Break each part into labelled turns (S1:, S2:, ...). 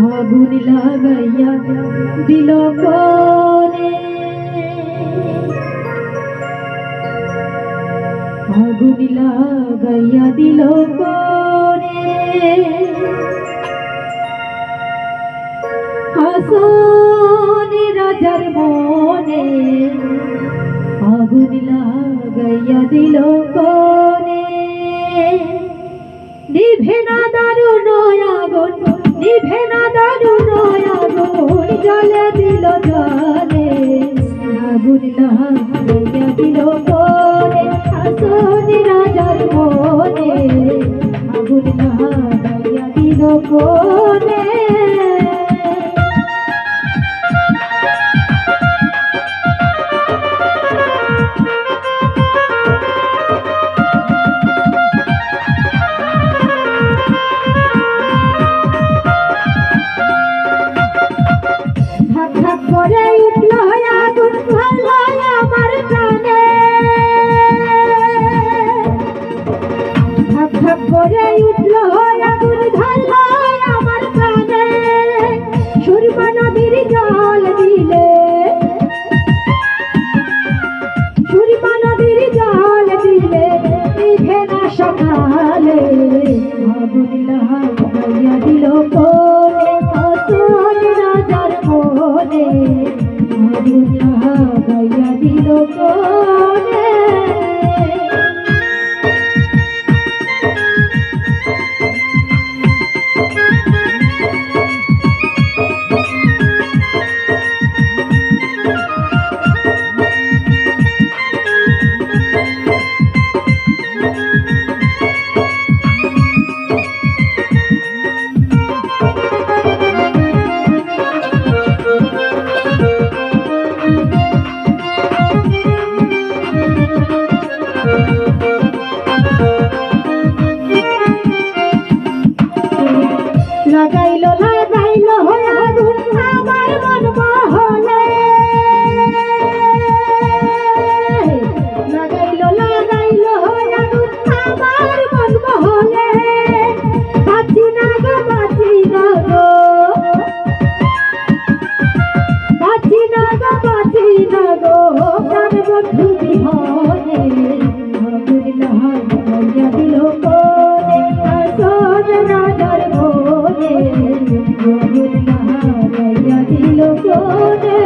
S1: আগুন লাগাইয়া দিল কোনে, আগুন লাগাইয়া দিল কোনে, হাসন রাজার মনে আগুন লাগাইয়া দিল কোনে। নিভে না দারুণ আগুন, নিভে না দারুণ আগুন, জ্বলে দিল জলে, আগুন লাগাইয়া দিল কোনে, হাসন রাজার মনে আগুন লাগাইয়া দিল কোনে। করে উঠল আগুন ধরল আমার প্রাণে, ধাপ ধাপ করে উঠল আগুন ধরল আমার প্রাণে। সুরমা নদীর জল দিলে, সুরমা নদীর জল দিলে নিভে না সকালে, আগুন লাগাইয়া দিল কোনে, হাসন রাজার মনে আগুন লাগাইয়া দিল কোনে। লাগাইলো লাগাইলো আগুন আমার মন মহলে, লাগাইলো লাগাইলো আগুন আমার মন মহলে। বাঁচি না গো বাঁচি না গো, বাঁচি না গো বাঁচি না গো, প্রাণ বন্ধু বিহনে আগুন লাগাইয়া দিল কোনে, হাসন রাজার মনে আগুন লাগাইয়া দিল কোনে।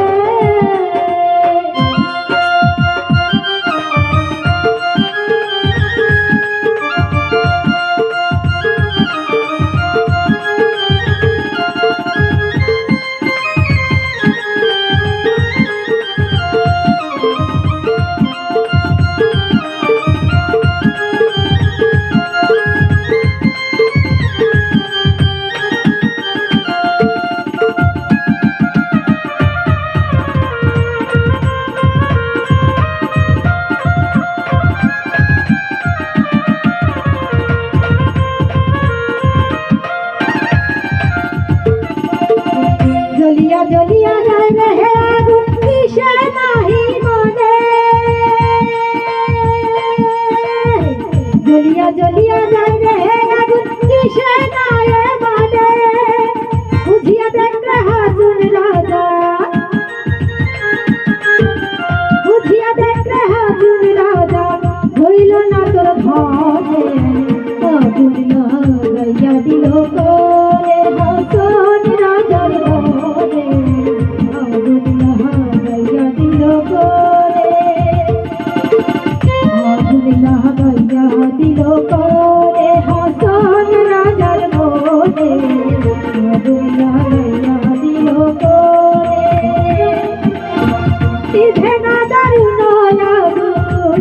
S1: জলিয়া জলিয়া যায় রে আগুন কিসে নাহি মনে, জলিয়া জলিয়া যায় রে আগুন কিসে নাই মনে। বুঝিয়া দেখ রে হাসন রাজা, বুঝিয়া দেখ রে হাসন রাজা, হইল না তোর ভয়ে আগুন লাগাইয়া দিল কোনে, হাসন রাজার মনে আগুন লাগাইয়া দিল কোনে, আগুন লাগাইয়া দিল কোনে, হাসন রাজার মনে আগুন লাগাইয়া দিল কোনে। নিভে না দারুণ আগুন,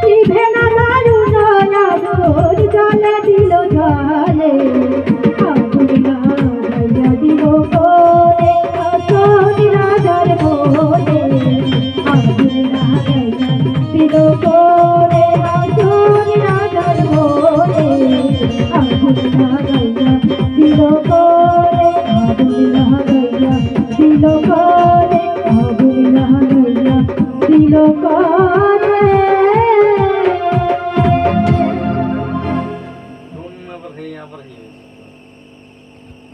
S1: নিভে না দারুণ আগুন, জ্বলে দিল জলে, আগুন লাগাইয়া দিল কোনে, হাসন রাজার মনে আগুন লাগাইয়া দিল কোনে, হাসন রাজার মনে আগুন লাগাইয়া দিল কোনে, আগুন লাগাইয়া দিল কোনে, আগুন লাগাইয়া দিল কোনে।
S2: यहाँ पर है